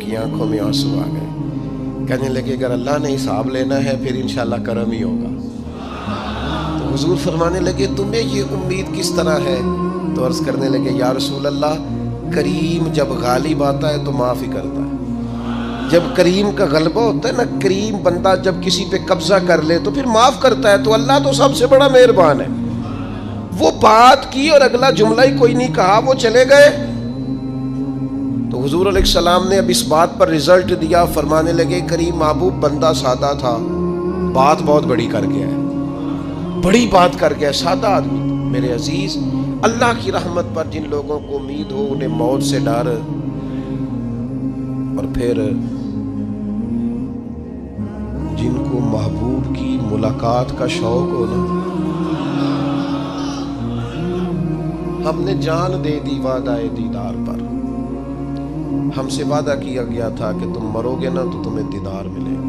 کی آنکھوں میں آنسو آ گئے. کہنے لگے اگر اللہ نے حساب لینا ہے پھر انشاءاللہ کرم ہی ہوگا. تو حضور فرمانے لگے تمہیں یہ امید کس طرح ہے؟ تو عرض کرنے لگے یا رسول اللہ کریم جب غالب آتا ہے تو معاف ہی کرتا ہے. جب کریم کا غلبہ ہوتا ہے نا، کریم بندہ جب کسی پہ قبضہ کر لے تو پھر معاف کرتا ہے. تو اللہ تو سب سے بڑا مہربان ہے. وہ بات کی اور اگلا جملہ ہی کوئی نہیں کہا، وہ چلے گئے. تو حضور علیہ السلام نے اب اس بات پر رزلٹ دیا. فرمانے لگے کریم محبوب بندہ سادہ تھا، بات بہت بڑی کر گیا ہے، بڑی بات کر گیا ہے، سادہ آدمی. میرے عزیز، اللہ کی رحمت پر جن لوگوں کو امید ہو انہیں موت سے ڈر اور پھر جن کو محبوب کی ملاقات کا شوق ہو نا، ہم نے جان دے دی وعدہ دیدار پر. ہم سے وعدہ کیا گیا تھا کہ تم مرو گے نا تو تمہیں دیدار ملے گا.